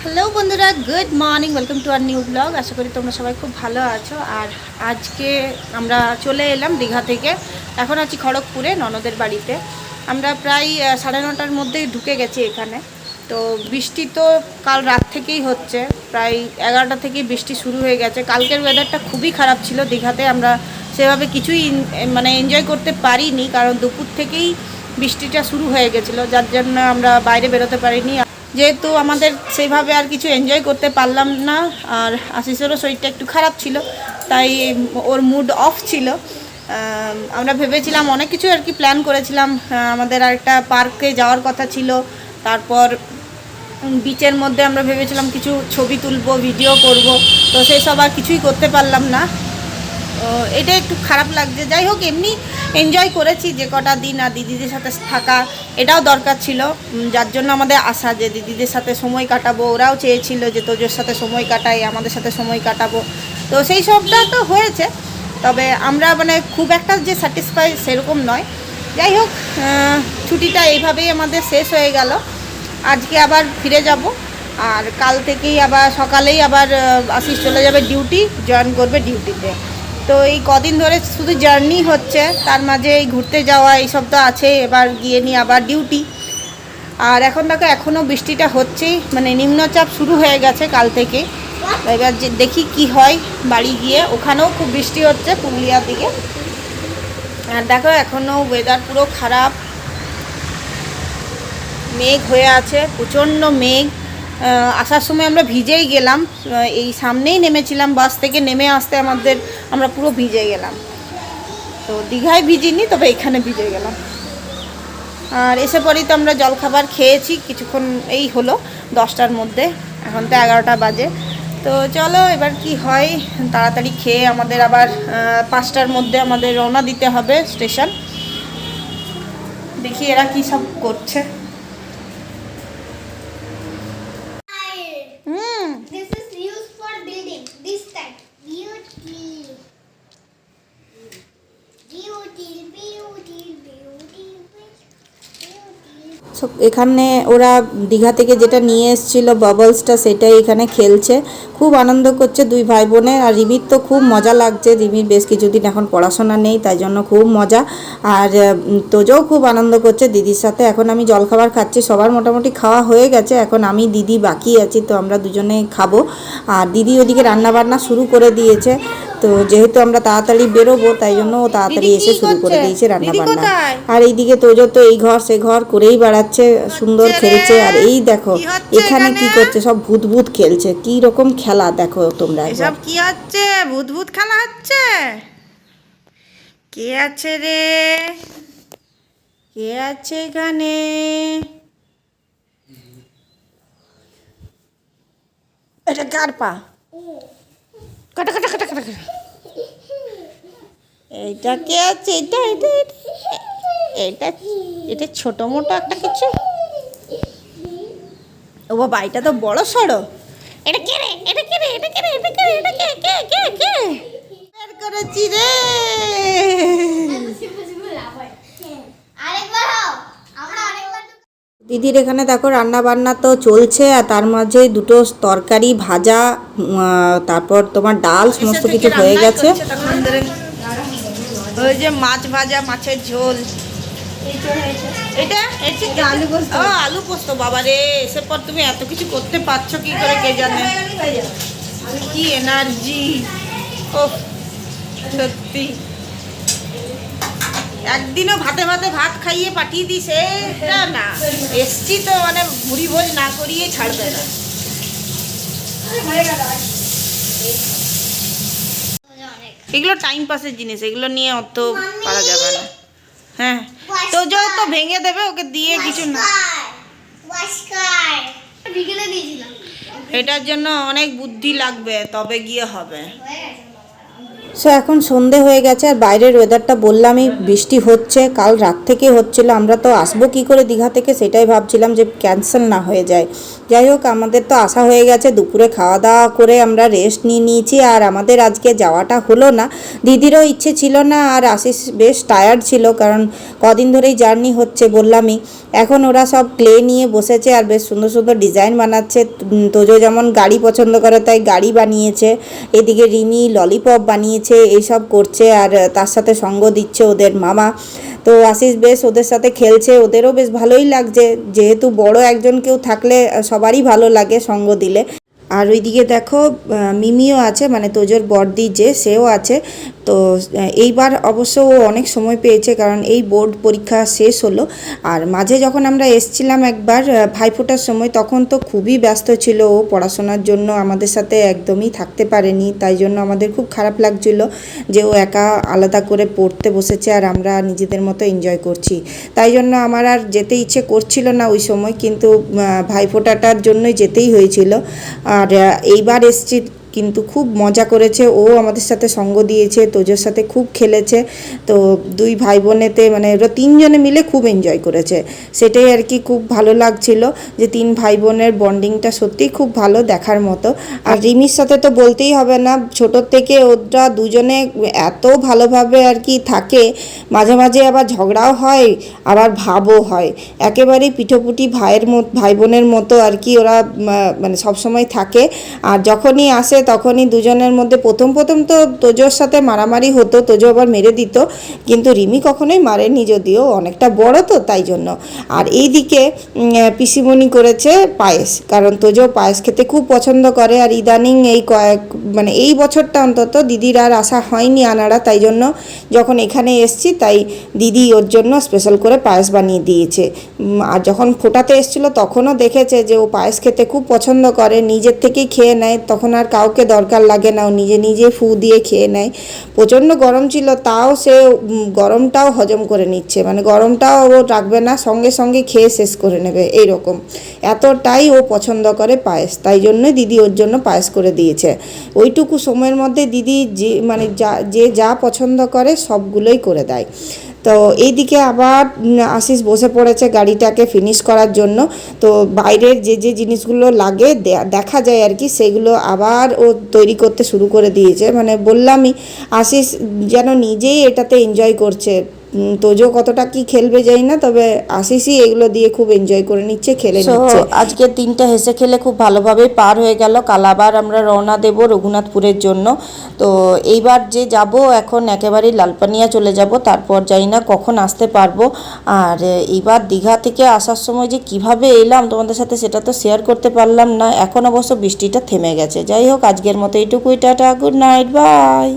Hello বন্ধুরা, good morning, welcome to our new blog. আশা করি তোমরা সবাই খুব ভালো আছো। আর আজকে আমরা চলে এলাম দীঘা থেকে। এখন আছি খড়গপুরে ননদের বাড়িতে। আমরা প্রায় 9:30টার মধ্যেই ঢুকে গেছি এখানে। তো বৃষ্টি তো কাল রাত থেকেই হচ্ছে, প্রায় 11টা থেকেই বৃষ্টি শুরু হয়ে গেছে। কালকের ওয়েদারটা খুবই খারাপ ছিল দীঘাতে, আমরা সেভাবে কিছুই এনজয় করতে পারিনি, কারণ দুপুর থেকেই বৃষ্টিটা শুরু হয়ে গেছিলো, যার জন্য আমরা বাইরে বেরোতে পারিনি। যেহেতু আমাদের সেইভাবে আর কিছু এনজয় করতে পারলাম না, আর আশিসেরও শরীরটা একটু খারাপ ছিল, তাই ওর মুড অফ ছিল। আমরা ভেবেছিলাম অনেক কিছু আর কি প্ল্যান করেছিলাম। আমাদের আরেকটা পার্কে যাওয়ার কথা ছিল, তারপর বিচের মধ্যে আমরা ভেবেছিলাম কিছু ছবি তুলবো, ভিডিও করব, তো সেই সব আর কিছুই করতে পারলাম না। এটা একটু খারাপ লাগছে। যাই হোক, এমনি এনজয় করেছি যে কটা দিন, আর দিদিদের সাথে থাকা এটাও দরকার ছিল, যার জন্য আমাদের আশা যে দিদিদের সাথে সময় কাটাবো। ওরাও চেয়েছিল যে তোজোর সাথে সময় কাটাই, আমাদের সাথে সময় কাটাবো, তো সেই সবটা তো হয়েছে। তবে আমরা খুব একটা যে স্যাটিসফাই সেরকম নয়। যাই হোক, ছুটিটা এইভাবেই আমাদের শেষ হয়ে গেল। আজকে আবার ফিরে যাব, আর কাল থেকেই আবার সকালেই আবার আশিস চলে যাবে ডিউটি, জয়েন করবে ডিউটিতে। তো এই কদিন ধরে শুধু জার্নি হচ্ছে, তার মাঝে এই ঘুরতে যাওয়া এইসব তো আছে, এবার গিয়ে নিয়ে আবার ডিউটি। আর এখন দেখো এখনও বৃষ্টিটা হচ্ছেই, নিম্নচাপ শুরু হয়ে গেছে কাল থেকে। এবার যে দেখি কি হয় বাড়ি গিয়ে। ওখানেও খুব বৃষ্টি হচ্ছে পুরুলিয়ার দিকে। আর দেখো এখনও ওয়েদার পুরো খারাপ, মেঘ হয়ে আছে, প্রচণ্ড মেঘ। আসার সময় আমরা ভিজেই গেলাম, এই সামনেই নেমেছিলাম, বাস থেকে নেমে আসতে আমরা পুরো ভিজে গেলাম। তো দীঘায় ভিজিনি, তবে এখানে ভিজে গেলাম। আর এসে পরেই তো আমরা জলখাবার খেয়েছি কিছুক্ষণ, এই হলো 10টার মধ্যে, এখন তো 11টা বাজে। তো চলো এবার কি হয়, তাড়াতাড়ি খেয়ে আমাদের আবার 5টার মধ্যে আমাদের রওনা দিতে হবে স্টেশন। দেখি এরা কী সব করছে। This is used for building. This type. Beauty. Beauty, beauty, beauty, beauty. এখানে ওরা দীঘা থেকে যেটা নিয়ে এসেছিল বাবলসটা, সেটাই এখানে খেলছে, খুব আনন্দ করছে দুই ভাই বোনে। আর রিমির তো খুব মজা লাগছে, রিমির বেশ কিছুদিন এখন পড়াশোনা নেই, তাই জন্য খুব মজা। আর তোজও খুব আনন্দ করছে দিদির সাথে। এখন আমি জলখাবার খাচ্ছি, সবার মোটামুটি খাওয়া হয়ে গেছে, এখন আমি দিদি বাকি আছি, তো আমরা দুজনে খাবো। আর দিদি ওদিকে রান্নাবান্না শুরু করে দিয়েছে, তো যেহেতু আমরা তাড়াতাড়ি বেরোবো তাই জন্য ও তাড়াতাড়ি এসে শুরু করে দিয়েছে রান্নাবান্না। আর এইদিকে তোজো তো এই ঘর সে ঘর করেই বেড়াচ্ছে, সুন্দর খেলছে। আর এই দেখো এখানে কি করছে, সব ভূত ভূত খেলছে, কি রকম খেলা দেখো তোমরা। এসব কি হচ্ছে? ভূত ভূত খেলা হচ্ছে? কে আছে রে? কে আছে এখানে? এটা কার পা? কাটা কাটা কাটা কাটা। এইটা কে আছে? এটা এটা এটা এটা ছোট মোটো একটা কিছু। ও বাবা, এটা তো বড় সড়ো। এটা কে রে? এটা কে রে? এটা কে রে? এটা কে রে? এটা কে কে কে কে? বের করেছি রে। আরেকবার হোক। আমরা আরেকবার দিদির এখানে দেখো রান্না বান্না তো চলছে, আর তার মাঝে দুটো তরকারি ভাজা, তারপর তোমার ডাল, সমস্ত কিছু হয়ে গেছে। ওই যে মাছ ভাজা, মাছের ঝোল। এটা আলু পোস্ত। ও আলু পোস্ত, বাবা রে, এসে পর তুমি এত কিছু করতে পারছো কি করে কে জানে। কি এনার্জি! ও সত্যি, একদিনও ভাতে ভাতে ভাত খাইয়ে পাঠিয়ে দিস, এটা না এসছি তো ভুড়ি ভোজ না করিয়ে ছাড়বে না। এগুলো টাইম পাসের জিনিস, এগুলো নিয়ে অত পারা যাবে না। হ্যাঁ, তো তো ভেঙে দেবে, ওকে দিয়ে কিছু না। বিকেলে দিয়েছিলাম। এটার জন্য অনেক বুদ্ধি লাগবে, তবে গিয়ে হবে। সো এখন সন্ধে হয়ে গেছে, আর বাইরের ওয়েদারটা বললামই, বৃষ্টি হচ্ছে, কাল রাত থেকে হচ্ছিল। আমরা তো আসবো কি করে দীঘা থেকে সেটাই ভাবছিলাম যে ক্যান্সেল না হয়ে যায়। যাই হোক, আমাদের তো আসা হয়ে গেছে, দুপুরে খাওয়া দাওয়া করে আমরা রেস্ট নিয়ে নিয়েছি, আর আমাদের আজকে যাওয়াটা হলো না। দিদিরও ইচ্ছে ছিল না, আর আশিস বেশ টায়ার্ড ছিল, কারণ কদিন ধরেই জার্নি হচ্ছে বললামই। এখন ওরা সব ক্লে নিয়ে বসেছে আর বেশ সুন্দর সুন্দর ডিজাইন বানাচ্ছে। তোজো যেমন গাড়ি পছন্দ করে তাই গাড়ি বানিয়েছে, এদিকে রিমি ললিপপ বানিয়েছে, এইসব করছে আর তার সাথে সঙ্গ দিচ্ছে ওদের মামা। তো আশিস বেশ ওদের সাথে খেলছে, ওদেরও বেশ ভালোই লাগছে, যেহেতু বড় একজন কেউ থাকলে সবারই ভালো লাগে সঙ্গ দিলে। আর ওইদিকে দেখো মিমিও আছে, মানে তোজোর বড়দি যে সেও আছে। তো এইবার অবশ্য ও অনেক সময় পেয়েছে, কারণ এই বোর্ড পরীক্ষা শেষ হলো। আর মাঝে যখন আমরা এসছিলাম একবার ভাইফোঁটার সময়, তখন তো খুবই ব্যস্ত ছিল ও পড়াশোনার জন্য, আমাদের সাথে একদমই থাকতে পারেনি। তাই জন্য আমাদের খুব খারাপ লাগছিল যে ও একা আলাদা করে পড়তে বসেছে আর আমরা নিজেদের মতো এনজয় করছি। তাই জন্য আমার আর যেতে ইচ্ছে করছিল না ওই সময়, কিন্তু ভাইফোঁটাটার জন্যই যেতেই হয়েছিল। আর এইবার এসছি, কিন্তু খুব মজা করেছে, ও আমাদের সাথে সঙ্গ দিয়েছে, তোজোর সাথে খুব খেলেছে। তো দুই ভাই বোনেতে মানে ওরা তিনজনে মিলে খুব এনজয় করেছে, সেটাই আর কি খুব ভালো লাগছিল যে তিন ভাই বোনের বন্ডিংটা সত্যিই খুব ভালো দেখার মতো। আর রিমির সাথে তো বলতেই হবে না, ছোটোর থেকে ওরা দুজনে এত ভালোভাবে আর কি থাকে, মাঝে মাঝে আবার ঝগড়াও হয় আবার ভাবও হয়, একেবারেই পিঠোপুটি ভাই বোনের মতো আর কি ওরা মানে সবসময় থাকে। আর যখনই আসে তখনই দুজনের মধ্যে প্রথম তো তোজোর সাথে মারামারি হতো, তোজো আবার মেরে দিত, কিন্তু রিমি কখনোই মারেনি, যদিও অনেকটা বড় তো তাই জন্য। আর এইদিকে পিসিমণি করেছে পায়েস, কারণ তোজো পায়েস খেতে খুব পছন্দ করে। আর ইদানিং মানে এই বছরটা অন্তত দিদির আর আসা হয়নি আনাড়া, তাই জন্য যখন এখানে এসছি তাই দিদি ওর জন্য স্পেশাল করে পায়েস বানিয়ে দিয়েছে। আর যখন ফোটাতে এসেছিলো তখনও দেখেছে যে ও পায়েস খেতে খুব পছন্দ করে, নিজের থেকেই খেয়ে নেয়, তখন আর কাউকে দরকার লাগে না, ও নিজে নিজে ফু দিয়ে খেয়ে নেয়। প্রচণ্ড গরম ছিল, তাও সে গরমটাও হজম করে নিচ্ছে, মানে গরমটাও ও রাখবে না, সঙ্গে সঙ্গে খেয়ে শেষ করে নেবে এইরকম, এতটাই ও পছন্দ করে পায়েস। তাই জন্যই দিদি ওর জন্য পায়েস করে দিয়েছে। ওইটুকু সময়ের মধ্যে দিদি যে মানে যা পছন্দ করে সবগুলোই করে দেয়। তো এইদিকে আবার আশিস বসে পড়েছে গাড়িটাকে ফিনিশ করার জন্য। তো বাইরের যে জিনিসগুলো লাগে দেখা যায় আর কি, সেগুলো আবার ও তৈরি করতে শুরু করে দিয়েছে। মানে বললামই, আশিস যেন নিজেই এটাতে এনজয় করছে। তোজো কতটা কি খেলবে যাই না, তবে আশিসই এগুলো দিয়ে খুব এনজয় করে নিচ্ছে, খেলে নিচ্ছে। আজকে দিনটা হেসে খেলে খুব ভালোভাবেই পার হয়ে গেল। কাল আবার আমরা রওনা দেব রঘুনাথপুরের জন্য। তো এইবার যে যাব এখন একেবারেই লালপানিয়া চলে যাব, তারপর যাই না কখন আসতে পারবো। আর এইবার দীঘা থেকে আসার সময় যে কিভাবে এলাম তোমাদের সাথে সেটা তো শেয়ার করতে পারলাম না। এখন অবশ্য বৃষ্টিটা থেমে গেছে। যাই হোক, আজকের মতো এইটুকুই, টাটা, গুড নাইট, বাই।